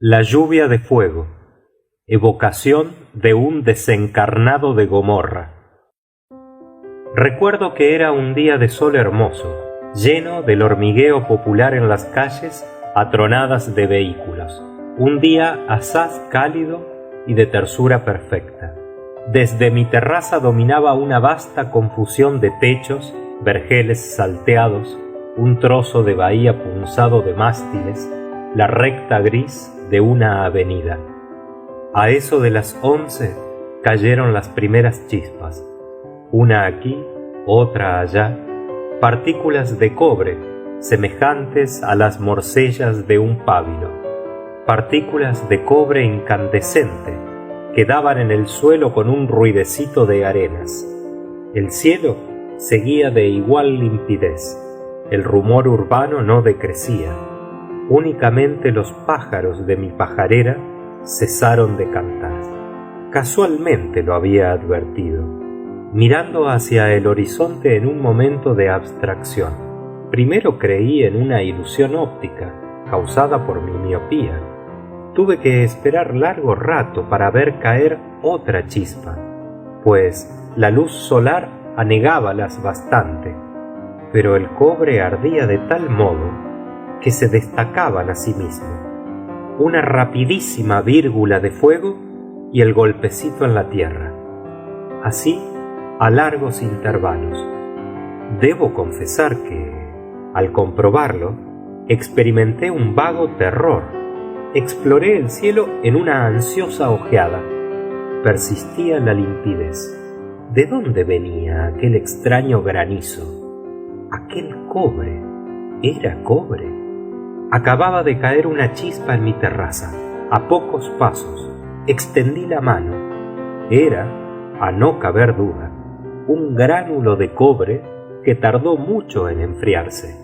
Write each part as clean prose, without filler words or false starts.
La lluvia de fuego, evocación de un desencarnado de Gomorra. Recuerdo que era un día de sol hermoso, lleno del hormigueo popular en las calles atronadas de vehículos. Un día asaz cálido y de tersura perfecta. Desde mi terraza dominaba una vasta confusión de techos, vergeles salteados, un trozo de bahía punzado de mástiles, la recta gris de una avenida. A eso de las 11 cayeron las primeras chispas, una aquí, otra allá, partículas de cobre semejantes a las morcellas de un pábilo, partículas de cobre incandescente que daban en el suelo con un ruidecito de arenas. El cielo seguía de igual limpidez, el rumor urbano no decrecía. Únicamente los pájaros de mi pajarera cesaron de cantar. Casualmente lo había advertido, mirando hacia el horizonte en un momento de abstracción. Primero creí en una ilusión óptica causada por mi miopía. Tuve que esperar largo rato para ver caer otra chispa, pues la luz solar anegábalas bastante, pero el cobre ardía de tal modo que se destacaban a sí mismo. Una rapidísima vírgula de fuego y el golpecito en la tierra. Así, a largos intervalos. Debo confesar que, al comprobarlo, experimenté un vago terror. Exploré el cielo en una ansiosa ojeada. Persistía la limpidez. ¿De dónde venía aquel extraño granizo? Aquel cobre. ¿Era cobre? Acababa de caer una chispa en mi terraza, a pocos pasos. Extendí la mano. Era, a no caber duda, un gránulo de cobre que tardó mucho en enfriarse.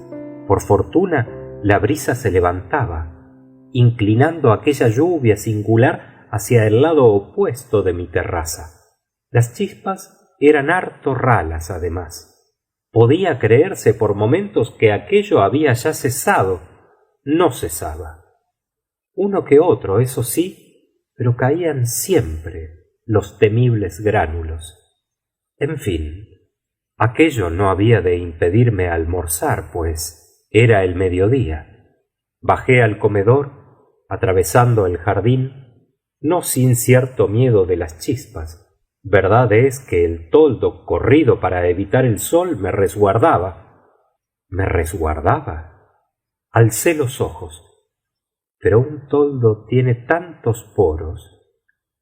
Por fortuna, la brisa se levantaba, inclinando aquella lluvia singular hacia el lado opuesto de mi terraza. Las chispas eran harto ralas, además. Podía creerse por momentos que aquello había ya cesado. No cesaba. Uno que otro, eso sí, pero caían siempre los temibles gránulos. En fin, aquello no había de impedirme almorzar, pues era el mediodía. Bajé al comedor, atravesando el jardín, no sin cierto miedo de las chispas. Verdad es que el toldo corrido para evitar el sol me resguardaba. ¿Me resguardaba? Alcé los ojos, pero un toldo tiene tantos poros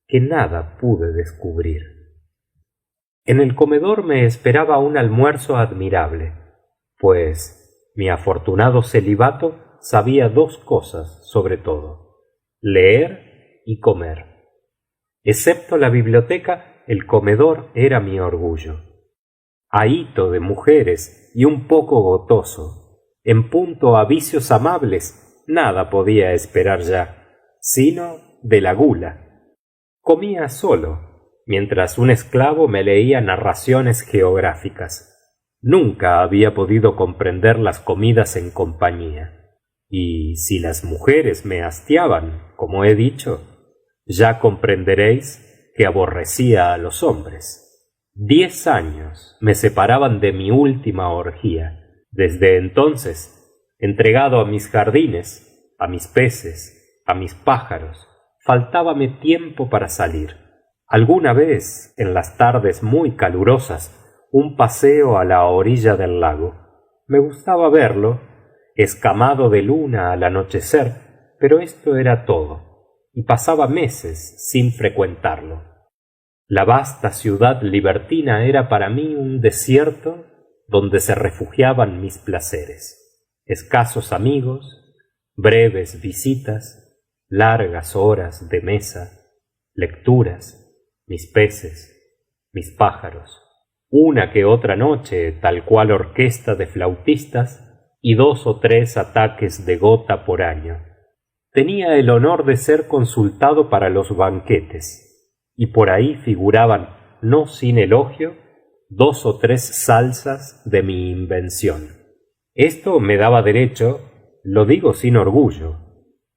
que nada pude descubrir. En el comedor me esperaba un almuerzo admirable, pues mi afortunado celibato sabía dos cosas sobre todo: leer y comer. Excepto la biblioteca, el comedor era mi orgullo. Ahito de mujeres y un poco gotoso. En punto a vicios amables, nada podía esperar ya, sino de la gula. Comía solo, mientras un esclavo me leía narraciones geográficas. Nunca había podido comprender las comidas en compañía. Y si las mujeres me hastiaban, como he dicho, ya comprenderéis que aborrecía a los hombres. 10 años me separaban de mi última orgía. Desde entonces, entregado a mis jardines, a mis peces, a mis pájaros, faltábame tiempo para salir. Alguna vez, en las tardes muy calurosas, un paseo a la orilla del lago. Me gustaba verlo, escamado de luna al anochecer, pero esto era todo, y pasaba meses sin frecuentarlo. La vasta ciudad libertina era para mí un desierto donde se refugiaban mis placeres. Escasos amigos, breves visitas, largas horas de mesa, lecturas, mis peces, mis pájaros, una que otra noche tal cual orquesta de flautistas y 2 o 3 ataques de gota por año. Tenía el honor de ser consultado para los banquetes, y por ahí figuraban, no sin elogio, 2 o 3 salsas de mi invención. Esto me daba derecho, lo digo sin orgullo,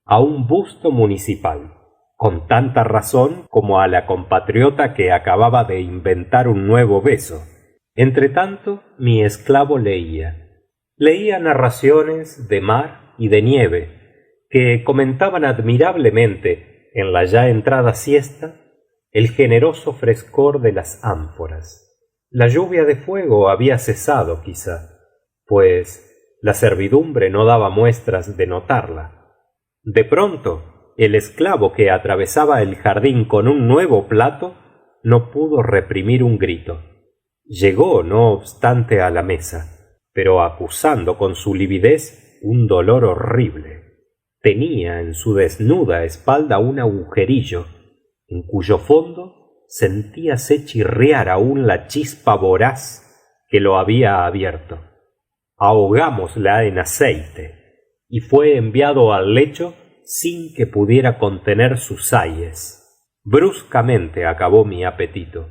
a un busto municipal, con tanta razón como a la compatriota que acababa de inventar un nuevo beso. Entretanto, mi esclavo leía narraciones de mar y de nieve, que comentaban admirablemente en la ya entrada siesta el generoso frescor de las ánforas. La lluvia de fuego había cesado quizá, pues la servidumbre no daba muestras de notarla. De pronto, el esclavo que atravesaba el jardín con un nuevo plato no pudo reprimir un grito. Llegó, no obstante, a la mesa, pero acusando con su lividez un dolor horrible. Tenía en su desnuda espalda un agujerillo, en cuyo fondo sentíase chirriar aún la chispa voraz que lo había abierto. Ahogámosla en aceite, y fue enviado al lecho sin que pudiera contener sus ayes. Bruscamente acabó mi apetito,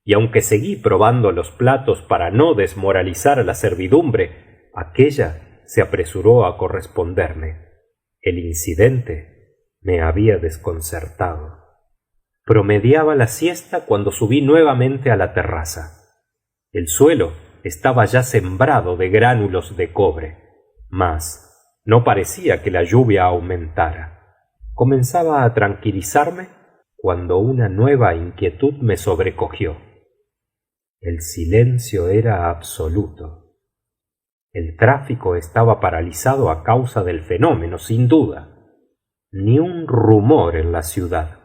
y aunque seguí probando los platos para no desmoralizar a la servidumbre, aquella se apresuró a corresponderme. El incidente me había desconcertado. Promediaba la siesta cuando subí nuevamente a la terraza. El suelo estaba ya sembrado de gránulos de cobre, mas no parecía que la lluvia aumentara. Comenzaba a tranquilizarme cuando una nueva inquietud me sobrecogió. El silencio era absoluto. El tráfico estaba paralizado a causa del fenómeno, sin duda. Ni un rumor en la ciudad.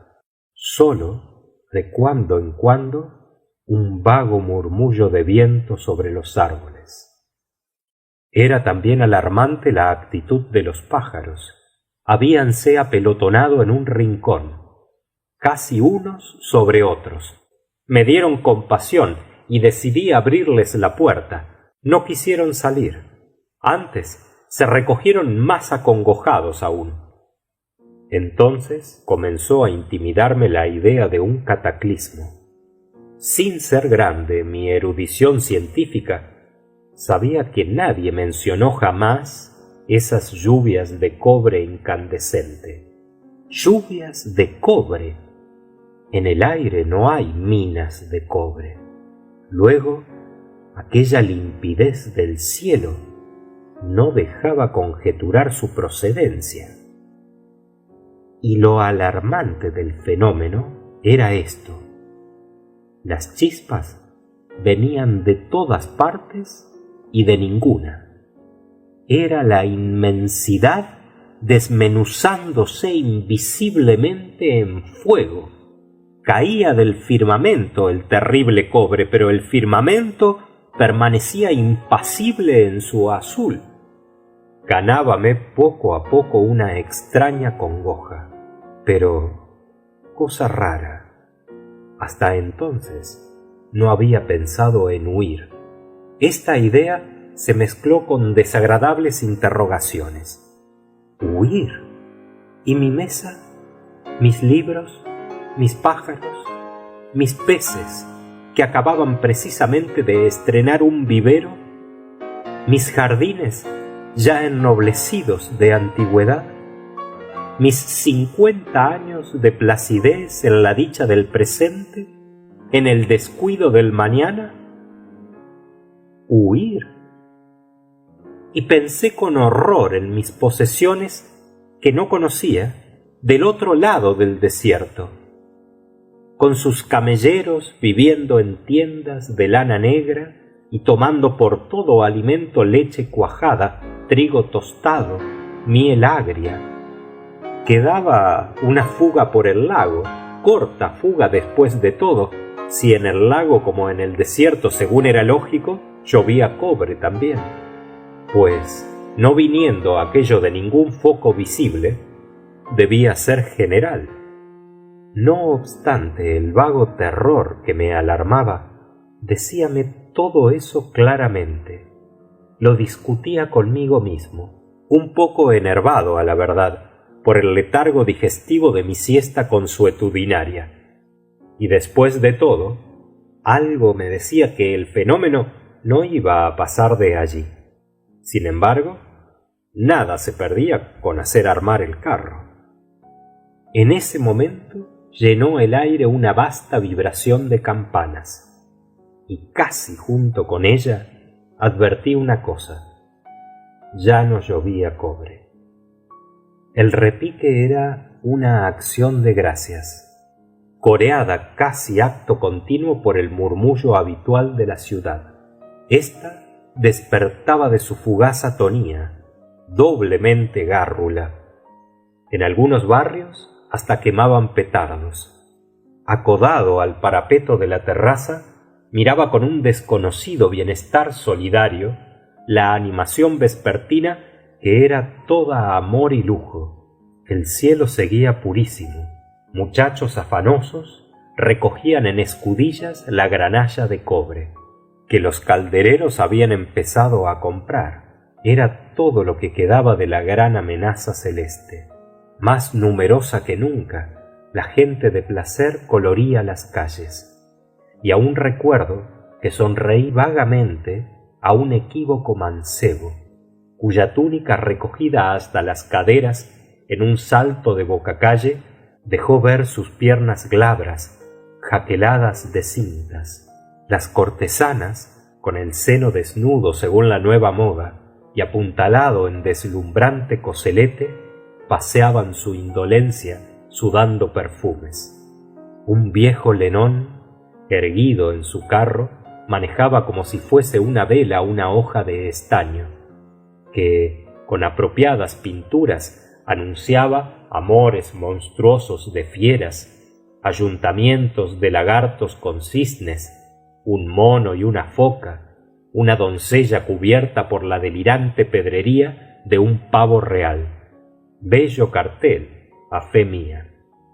Solo, de cuando en cuando, un vago murmullo de viento sobre los árboles. Era también alarmante la actitud de los pájaros. Habíanse apelotonado en un rincón, casi unos sobre otros. Me dieron compasión y decidí abrirles la puerta. No quisieron salir. Antes se recogieron más acongojados aún. Entonces comenzó a intimidarme la idea de un cataclismo. Sin ser grande mi erudición científica, sabía que nadie mencionó jamás esas lluvias de cobre incandescente. Lluvias de cobre. En el aire no hay minas de cobre. Luego, aquella limpidez del cielo no dejaba conjeturar su procedencia. Y lo alarmante del fenómeno era esto: las chispas venían de todas partes y de ninguna. Era la inmensidad desmenuzándose invisiblemente en fuego. Caía del firmamento el terrible cobre, pero el firmamento permanecía impasible en su azul. Ganábame poco a poco una extraña congoja. Pero, cosa rara, hasta entonces no había pensado en huir. Esta idea se mezcló con desagradables interrogaciones. ¿Huir? ¿Y mi mesa? ¿Mis libros? ¿Mis pájaros? ¿Mis peces, que acababan precisamente de estrenar un vivero? ¿Mis jardines, ya ennoblecidos de antigüedad? ¿Mis 50 años de placidez en la dicha del presente, en el descuido del mañana? ¿Huir? Y pensé con horror en mis posesiones que no conocía del otro lado del desierto, con sus camelleros viviendo en tiendas de lana negra y tomando por todo alimento leche cuajada, trigo tostado, miel agria. Quedaba una fuga por el lago, corta fuga después de todo, si en el lago como en el desierto, según era lógico, llovía cobre también. Pues, no viniendo aquello de ningún foco visible, debía ser general. No obstante, el vago terror que me alarmaba decíame todo eso claramente. Lo discutía conmigo mismo, un poco enervado a la verdad, por el letargo digestivo de mi siesta consuetudinaria. Y después de todo, algo me decía que el fenómeno no iba a pasar de allí. Sin embargo, nada se perdía con hacer armar el carro. En ese momento llenó el aire una vasta vibración de campanas, y casi junto con ella advertí una cosa: ya no llovía cobre. El repique era una acción de gracias, coreada casi acto continuo por el murmullo habitual de la ciudad. Esta despertaba de su fugaz atonía, doblemente gárrula. En algunos barrios hasta quemaban petardos. Acodado al parapeto de la terraza, miraba con un desconocido bienestar solidario la animación vespertina que era toda amor y lujo. El cielo seguía purísimo. Muchachos afanosos recogían en escudillas la granalla de cobre que los caldereros habían empezado a comprar. Era todo lo que quedaba de la gran amenaza celeste. Más numerosa que nunca, la gente de placer coloría las calles. Y aún recuerdo que sonreí vagamente a un equívoco mancebo, cuya túnica recogida hasta las caderas en un salto de bocacalle dejó ver sus piernas glabras, jaqueladas de cintas. Las cortesanas, con el seno desnudo según la nueva moda y apuntalado en deslumbrante coselete, paseaban su indolencia sudando perfumes. Un viejo lenón, erguido en su carro, manejaba como si fuese una vela una hoja de estaño, que, con apropiadas pinturas, anunciaba amores monstruosos de fieras, ayuntamientos de lagartos con cisnes, un mono y una foca, una doncella cubierta por la delirante pedrería de un pavo real. Bello cartel, a fe mía,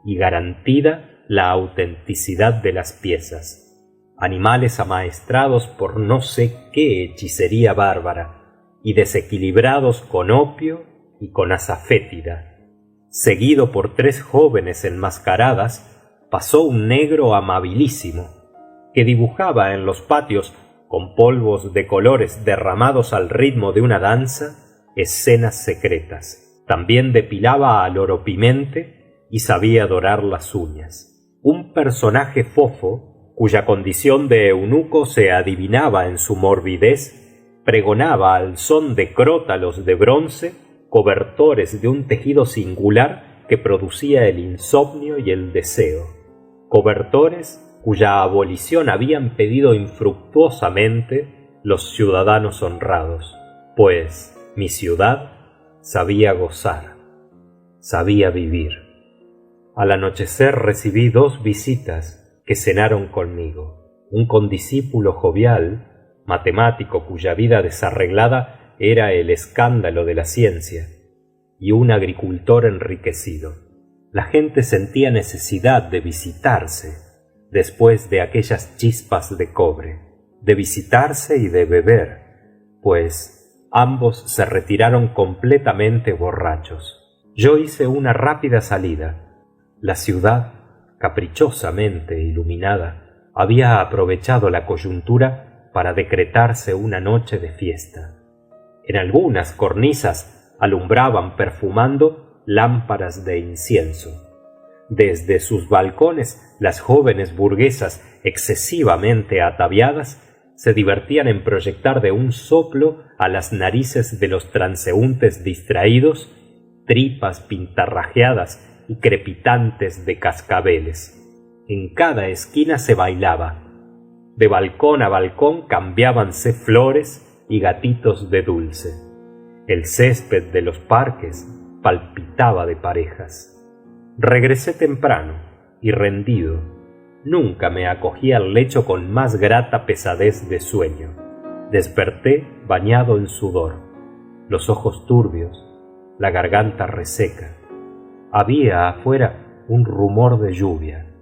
y garantida la autenticidad de las piezas. Animales amaestrados por no sé qué hechicería bárbara, y desequilibrados con opio y con azafétida. Seguido por 3 jóvenes enmascaradas, pasó un negro amabilísimo, que dibujaba en los patios, con polvos de colores derramados al ritmo de una danza, escenas secretas. También depilaba al oropimente y sabía dorar las uñas. Un personaje fofo, cuya condición de eunuco se adivinaba en su morbidez, pregonaba al son de crótalos de bronce, cobertores de un tejido singular que producía el insomnio y el deseo. Cobertores cuya abolición habían pedido infructuosamente los ciudadanos honrados, pues mi ciudad sabía gozar, sabía vivir. Al anochecer recibí 2 visitas que cenaron conmigo, un condiscípulo jovial, matemático cuya vida desarreglada era el escándalo de la ciencia, y un agricultor enriquecido. La gente sentía necesidad de visitarse después de aquellas chispas de cobre, de visitarse y de beber, pues ambos se retiraron completamente borrachos. Yo hice una rápida salida. La ciudad, caprichosamente iluminada, había aprovechado la coyuntura para decretarse una noche de fiesta. En algunas cornisas alumbraban perfumando lámparas de incienso. Desde sus balcones, las jóvenes burguesas excesivamente ataviadas se divertían en proyectar de un soplo a las narices de los transeúntes distraídos tripas pintarrajeadas y crepitantes de cascabeles. En cada esquina se bailaba. De balcón a balcón cambiábanse flores y gatitos de dulce. El césped de los parques palpitaba de parejas. Regresé temprano y rendido. Nunca me acogí al lecho con más grata pesadez de sueño. Desperté bañado en sudor, los ojos turbios, la garganta reseca. Había afuera un rumor de lluvia.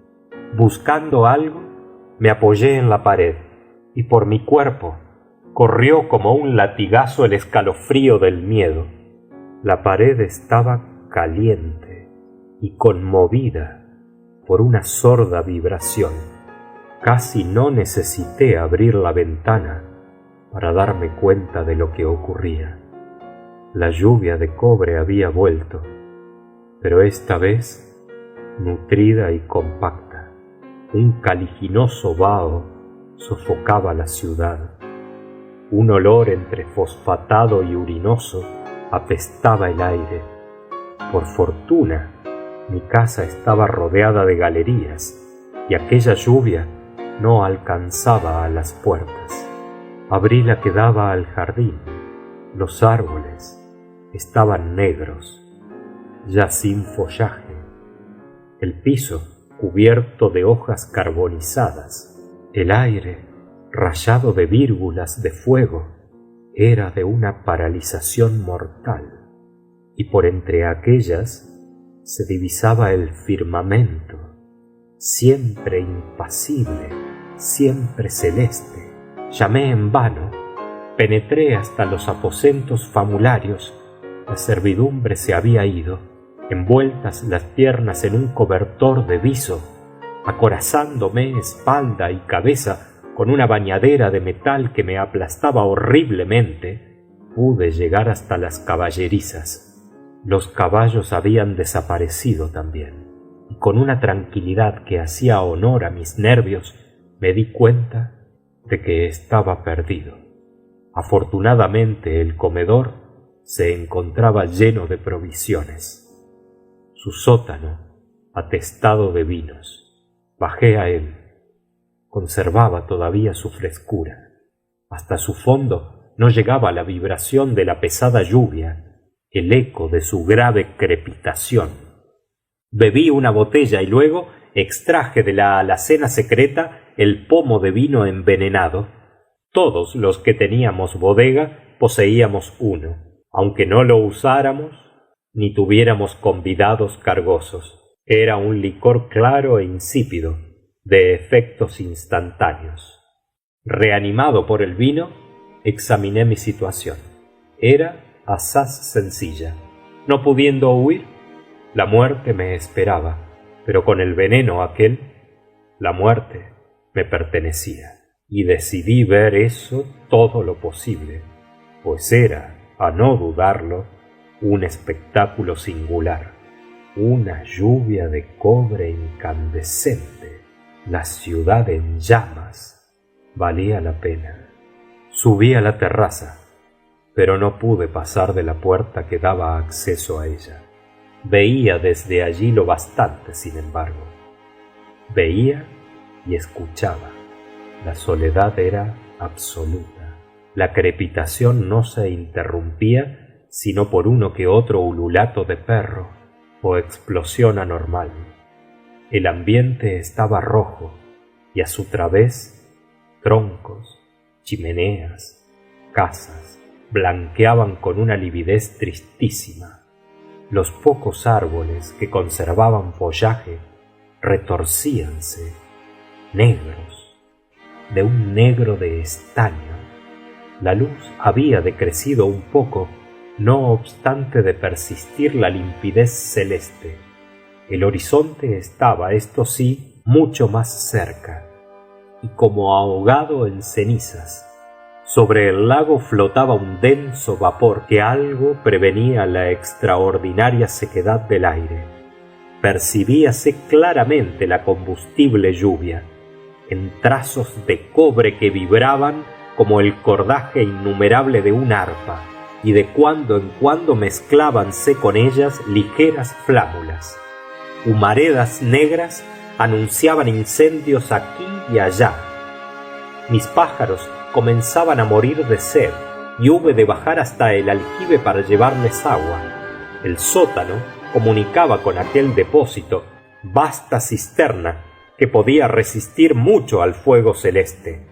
Buscando algo, me apoyé en la pared y por mi cuerpo corrió como un latigazo el escalofrío del miedo. La pared estaba caliente y conmovida por una sorda vibración. Casi no necesité abrir la ventana para darme cuenta de lo que ocurría. La lluvia de cobre había vuelto, pero esta vez nutrida y compacta. Un caliginoso vaho sofocaba la ciudad. Un olor entre fosfatado y urinoso apestaba el aire. Por fortuna, mi casa estaba rodeada de galerías y aquella lluvia no alcanzaba a las puertas. Abrí la que daba al jardín. Los árboles estaban negros, ya sin follaje. El piso cubierto de hojas carbonizadas. El aire, rayado de vírgulas de fuego, era de una paralización mortal. Y por entre aquellas se divisaba el firmamento, siempre impasible, siempre celeste. Llamé en vano, penetré hasta los aposentos famularios. La servidumbre se había ido, envueltas las piernas en un cobertor de viso, acorazándome espalda y cabeza con una bañadera de metal que me aplastaba horriblemente. Pude llegar hasta las caballerizas. Los caballos habían desaparecido también, y con una tranquilidad que hacía honor a mis nervios, me di cuenta de que estaba perdido. Afortunadamente el comedor se encontraba lleno de provisiones. Su sótano, atestado de vinos. Bajé a él. Conservaba todavía su frescura. Hasta su fondo no llegaba la vibración de la pesada lluvia, el eco de su grave crepitación. Bebí una botella y luego extraje de la alacena secreta el pomo de vino envenenado. Todos los que teníamos bodega poseíamos uno, aunque no lo usáramos ni tuviéramos convidados cargosos. Era un licor claro e insípido, de efectos instantáneos. Reanimado por el vino, examiné mi situación. Era asaz sencilla. No pudiendo huir, la muerte me esperaba, pero con el veneno aquel, la muerte me pertenecía. Y decidí ver eso todo lo posible, pues era, a no dudarlo, un espectáculo singular. Una lluvia de cobre incandescente, la ciudad en llamas. Valía la pena. Subí a la terraza, pero no pude pasar de la puerta que daba acceso a ella. Veía desde allí lo bastante, sin embargo. Veía y escuchaba. La soledad era absoluta. La crepitación no se interrumpía sino por uno que otro ululato de perro o explosión anormal. El ambiente estaba rojo y a su través troncos, chimeneas, casas blanqueaban con una lividez tristísima. Los pocos árboles que conservaban follaje retorcíanse, negros, de un negro de estaño. La luz había decrecido un poco, no obstante de persistir la limpidez celeste. El horizonte estaba, esto sí, mucho más cerca, y como ahogado en cenizas. Sobre el lago flotaba un denso vapor que algo prevenía la extraordinaria sequedad del aire. Percibíase claramente la combustible lluvia, en trazos de cobre que vibraban como el cordaje innumerable de un arpa, y de cuando en cuando mezclábanse con ellas ligeras flámulas. Humaredas negras anunciaban incendios aquí y allá. Mis pájaros comenzaban a morir de sed y hube de bajar hasta el aljibe para llevarles agua. El sótano comunicaba con aquel depósito, vasta cisterna que podía resistir mucho al fuego celeste.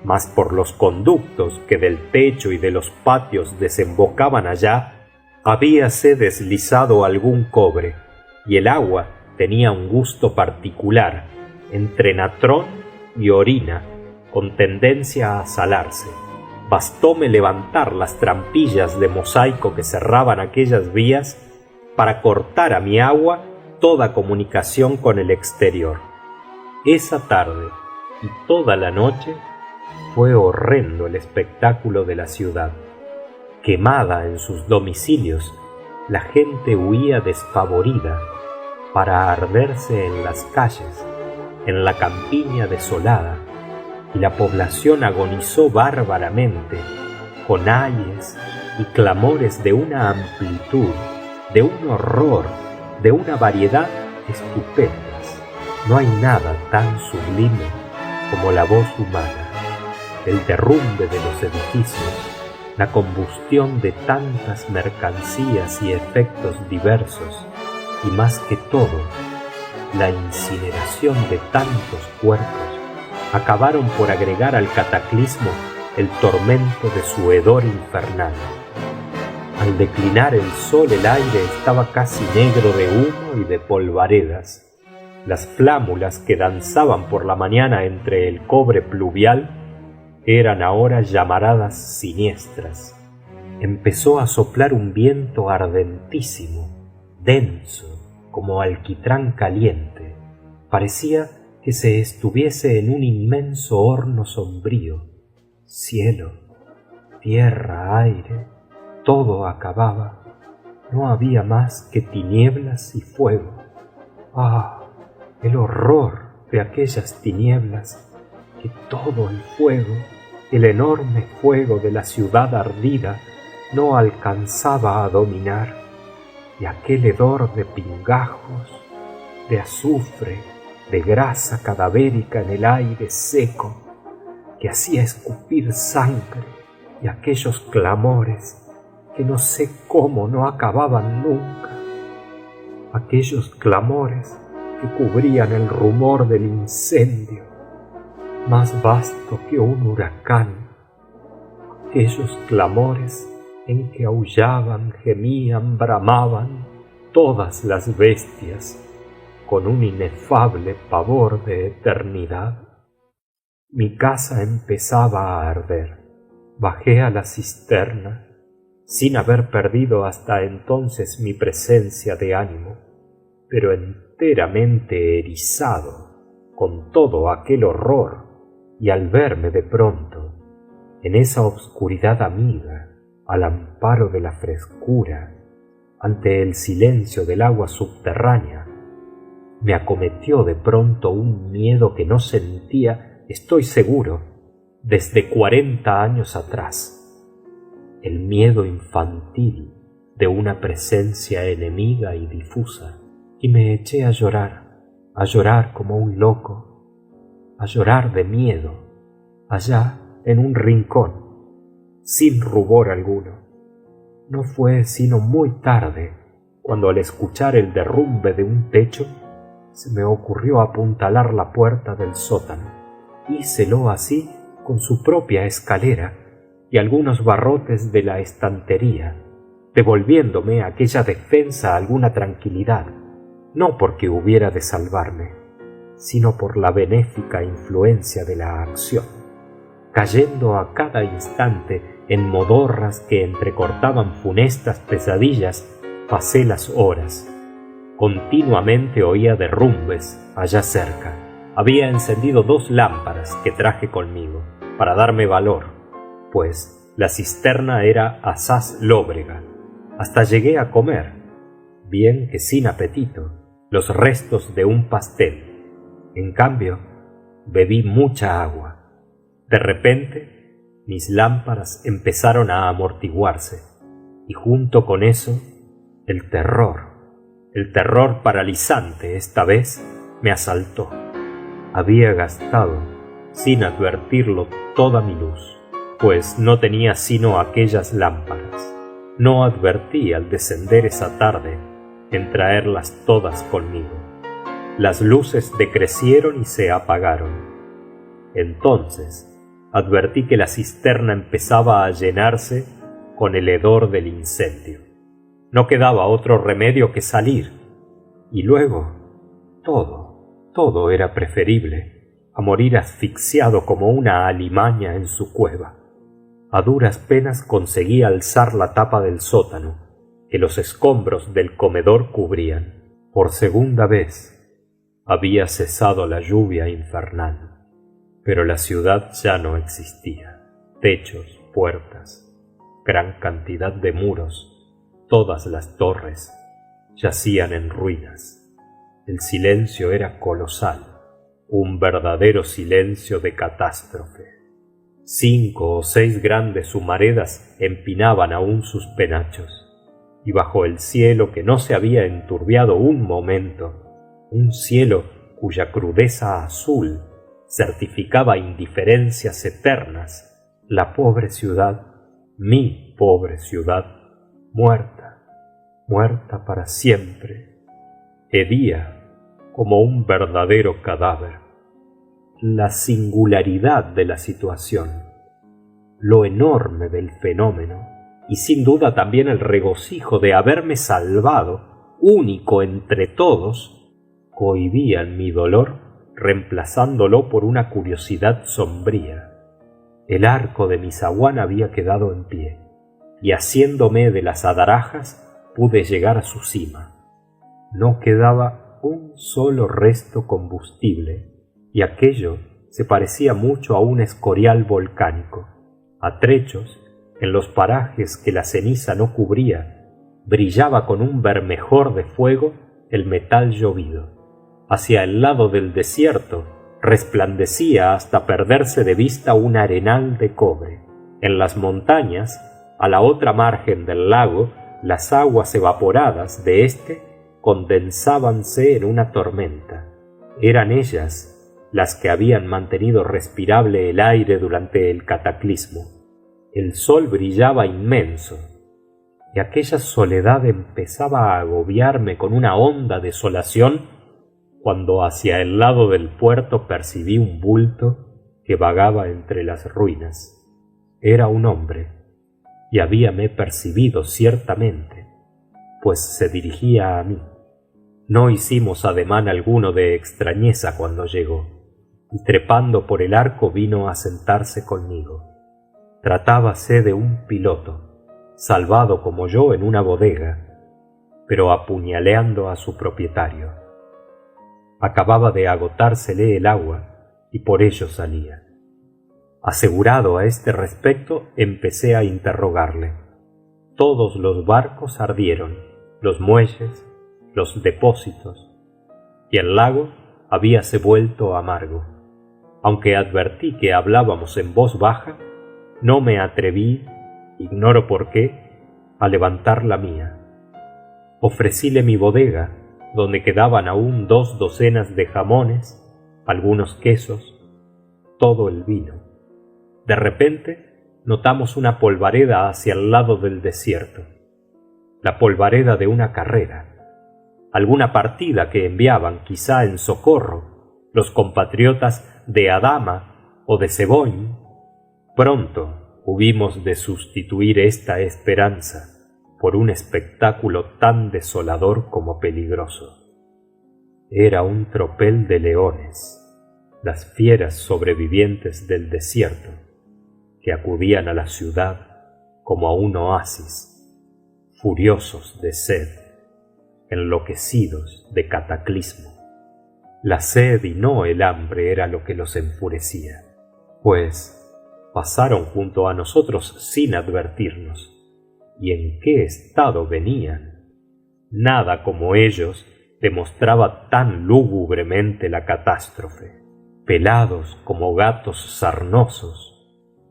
Mas por los conductos que del techo y de los patios desembocaban allá, habíase deslizado algún cobre, y el agua tenía un gusto particular, entre natrón y orina, con tendencia a salarse. Bastóme levantar las trampillas de mosaico que cerraban aquellas vías para cortar a mi agua toda comunicación con el exterior. Esa tarde y toda la noche fue horrendo el espectáculo de la ciudad. Quemada en sus domicilios, la gente huía despavorida. para arderse en las calles, en la campiña desolada, y la población agonizó bárbaramente, con ayes y clamores de una amplitud, de un horror, de una variedad estupendas. No hay nada tan sublime como la voz humana, el derrumbe de los edificios, la combustión de tantas mercancías y efectos diversos, y más que todo, la incineración de tantos cuerpos, acabaron por agregar al cataclismo el tormento de su hedor infernal. Al declinar el sol, el aire estaba casi negro de humo y de polvaredas. Las flámulas que danzaban por la mañana entre el cobre pluvial eran ahora llamaradas siniestras. Empezó a soplar un viento ardentísimo, denso, como alquitrán caliente. Parecía que se estuviese en un inmenso horno sombrío. Cielo, tierra, aire, todo acababa. No había más que tinieblas y fuego. ¡Ah! El horror de aquellas tinieblas, que todo el fuego, el enorme fuego de la ciudad ardida, no alcanzaba a dominar, y aquel hedor de pingajos, de azufre, de grasa cadavérica en el aire seco, que hacía escupir sangre, y aquellos clamores que no sé cómo no acababan nunca, aquellos clamores que cubrían el rumor del incendio, más vasto que un huracán, aquellos clamores en que aullaban, gemían, bramaban todas las bestias con un inefable pavor de eternidad. Mi casa empezaba a arder. Bajé a la cisterna, sin haber perdido hasta entonces mi presencia de ánimo, pero enteramente erizado con todo aquel horror, y al verme de pronto en esa obscuridad amiga, al amparo de la frescura, ante el silencio del agua subterránea, me acometió de pronto un miedo que no sentía, estoy seguro, desde 40 años atrás, el miedo infantil de una presencia enemiga y difusa, y me eché a llorar como un loco, a llorar de miedo, allá en un rincón, sin rubor alguno. No fue sino muy tarde, cuando al escuchar el derrumbe de un techo, se me ocurrió apuntalar la puerta del sótano. Hícelo así con su propia escalera y algunos barrotes de la estantería, devolviéndome aquella defensa alguna tranquilidad, no porque hubiera de salvarme, sino por la benéfica influencia de la acción. Cayendo a cada instante en modorras que entrecortaban funestas pesadillas, pasé las horas. Continuamente oía derrumbes allá cerca. Había encendido 2 lámparas que traje conmigo, para darme valor, pues la cisterna era asaz lóbrega. Hasta llegué a comer, bien que sin apetito, los restos de un pastel. En cambio, bebí mucha agua. De repente, mis lámparas empezaron a amortiguarse, y junto con eso, el terror paralizante esta vez me asaltó. Había gastado, sin advertirlo, toda mi luz, pues no tenía sino aquellas lámparas. No advertí al descender esa tarde en traerlas todas conmigo. Las luces decrecieron y se apagaron. Entonces advertí que la cisterna empezaba a llenarse con el hedor del incendio. No quedaba otro remedio que salir, y luego todo era preferible a morir asfixiado como una alimaña en su cueva. A duras penas conseguí alzar la tapa del sótano, que los escombros del comedor cubrían. Por segunda vez había cesado la lluvia infernal, pero la ciudad ya no existía. Techos, puertas, gran cantidad de muros, todas las torres yacían en ruinas. El silencio era colosal, un verdadero silencio de catástrofe. 5 o 6 grandes humaredas empinaban aún sus penachos, y bajo el cielo que no se había enturbiado un momento, un cielo cuya crudeza azul certificaba indiferencias eternas, la pobre ciudad, mi pobre ciudad, muerta, muerta para siempre, hedía como un verdadero cadáver. La singularidad de la situación, lo enorme del fenómeno, y sin duda también el regocijo de haberme salvado, único entre todos, cohibían mi dolor, reemplazándolo por una curiosidad sombría. El arco de mi zaguán había quedado en pie, y asiéndome de las adarajas pude llegar a su cima. No quedaba un solo resto combustible, y aquello se parecía mucho a un escorial volcánico. A trechos, en los parajes que la ceniza no cubría, brillaba con un bermejor de fuego el metal llovido. Hacia el lado del desierto resplandecía hasta perderse de vista un arenal de cobre. En las montañas, a la otra margen del lago, las aguas evaporadas de éste condensábanse en una tormenta. Eran ellas las que habían mantenido respirable el aire durante el cataclismo. El sol brillaba inmenso, y aquella soledad empezaba a agobiarme con una honda desolación cuando hacia el lado del puerto percibí un bulto que vagaba entre las ruinas. Era un hombre, y habíame percibido ciertamente, pues se dirigía a mí. No hicimos ademán alguno de extrañeza cuando llegó, y trepando por el arco vino a sentarse conmigo. Tratábase de un piloto, salvado como yo en una bodega, pero apuñaleando a su propietario. Acababa de agotársele el agua y por ello salía. Asegurado a este respecto, empecé a interrogarle. Todos los barcos ardieron, los muelles, los depósitos, y el lago habíase vuelto amargo. Aunque advertí que hablábamos en voz baja, no me atreví, ignoro por qué, a levantar la mía. Ofrecíle mi bodega, donde quedaban aún 2 docenas de jamones, algunos quesos, todo el vino. De repente notamos una polvareda hacia el lado del desierto, la polvareda de una carrera, alguna partida que enviaban quizá en socorro los compatriotas de Adama o de Seboin. Pronto hubimos de sustituir esta esperanza por un espectáculo tan desolador como peligroso. Era un tropel de leones, las fieras sobrevivientes del desierto, que acudían a la ciudad como a un oasis, furiosos de sed, enloquecidos de cataclismo. La sed y no el hambre era lo que los enfurecía, pues pasaron junto a nosotros sin advertirnos. ¿Y en qué estado venían? Nada como ellos demostraba tan lúgubremente la catástrofe. Pelados como gatos sarnosos,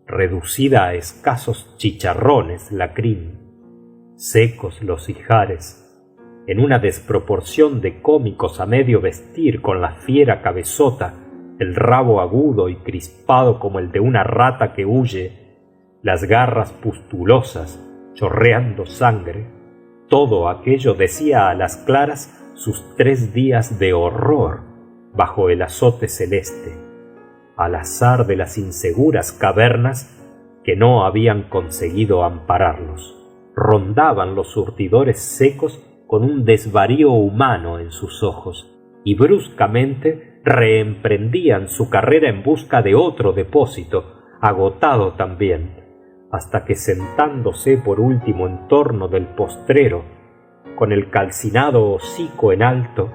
reducida a escasos chicharrones la crin, secos los ijares, en una desproporción de cómicos a medio vestir con la fiera cabezota, el rabo agudo y crispado como el de una rata que huye, las garras pustulosas, chorreando sangre, todo aquello decía a las claras sus 3 días de horror bajo el azote celeste, al azar de las inseguras cavernas que no habían conseguido ampararlos. Rondaban los surtidores secos con un desvarío humano en sus ojos y bruscamente reemprendían su carrera en busca de otro depósito, agotado también, hasta que sentándose por último en torno del postrero, con el calcinado hocico en alto,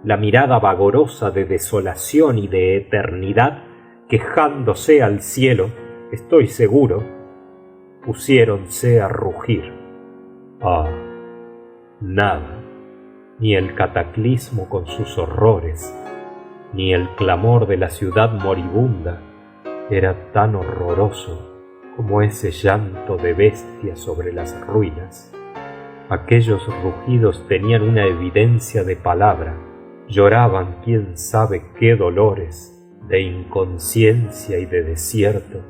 la mirada vagorosa de desolación y de eternidad, quejándose al cielo, estoy seguro, pusiéronse a rugir. Ah, nada, ni el cataclismo con sus horrores, ni el clamor de la ciudad moribunda era tan horroroso como ese llanto de bestia sobre las ruinas. Aquellos rugidos tenían una evidencia de palabra, lloraban quién sabe qué dolores de inconsciencia y de desierto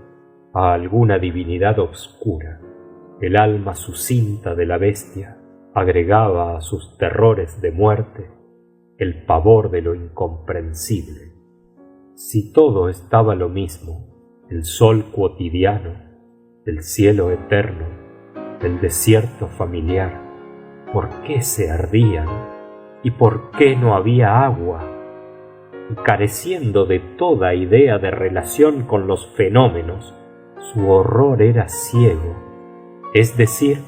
a alguna divinidad obscura. El alma sucinta de la bestia agregaba a sus terrores de muerte el pavor de lo incomprensible. Si todo estaba lo mismo, el sol cotidiano, el cielo eterno, el desierto familiar, ¿por qué se ardían? ¿Y por qué no había agua? Y careciendo de toda idea de relación con los fenómenos, su horror era ciego, es decir,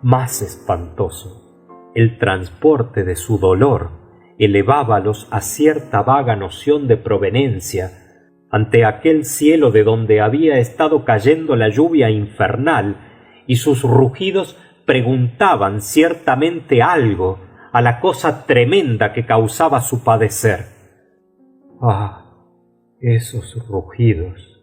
más espantoso. El transporte de su dolor elevábalos a cierta vaga noción de proveniencia ante aquel cielo de donde había estado cayendo la lluvia infernal, y sus rugidos preguntaban ciertamente algo a la cosa tremenda que causaba su padecer. Ah, esos rugidos,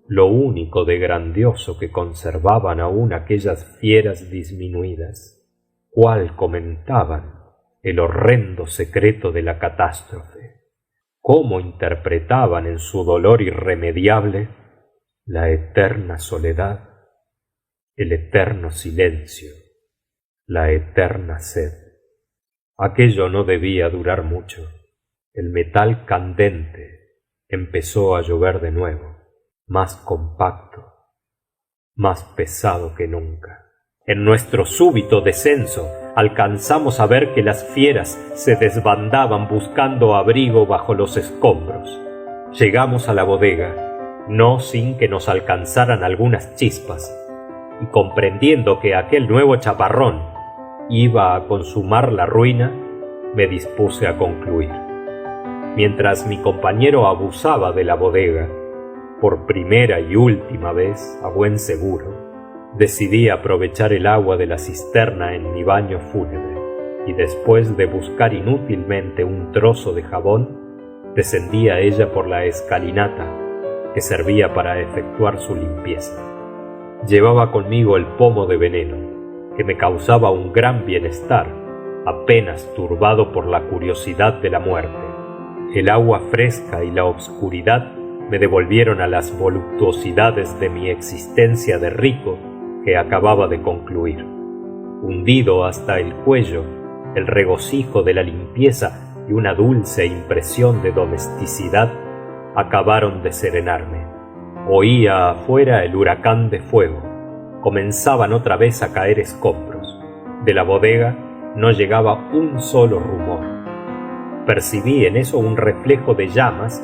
lo único de grandioso que conservaban aún aquellas fieras disminuidas, cuál comentaban el horrendo secreto de la catástrofe, cómo interpretaban en su dolor irremediable la eterna soledad, el eterno silencio, la eterna sed. Aquello no debía durar mucho. El metal candente empezó a llover de nuevo, más compacto, más pesado que nunca. En nuestro súbito descenso alcanzamos a ver que las fieras se desbandaban buscando abrigo bajo los escombros. Llegamos a la bodega, no sin que nos alcanzaran algunas chispas, y comprendiendo que aquel nuevo chaparrón iba a consumar la ruina, me dispuse a concluir. Mientras mi compañero abusaba de la bodega, por primera y última vez, a buen seguro, decidí aprovechar el agua de la cisterna en mi baño fúnebre, y después de buscar inútilmente un trozo de jabón, descendí a ella por la escalinata que servía para efectuar su limpieza. Llevaba conmigo el pomo de veneno, que me causaba un gran bienestar, apenas turbado por la curiosidad de la muerte. El agua fresca y la obscuridad me devolvieron a las voluptuosidades de mi existencia de rico que acababa de concluir. Hundido hasta el cuello, el regocijo de la limpieza y una dulce impresión de domesticidad acabaron de serenarme. Oía afuera el huracán de fuego. Comenzaban otra vez a caer escombros. De la bodega no llegaba un solo rumor. Percibí en eso un reflejo de llamas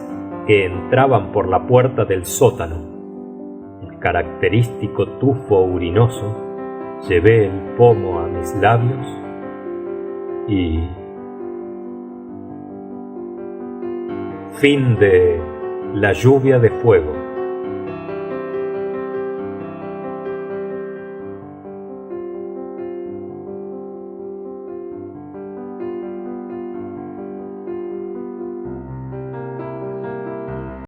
que entraban por la puerta del sótano. El característico tufo urinoso, llevé el pomo a mis labios y... Fin de La lluvia de fuego,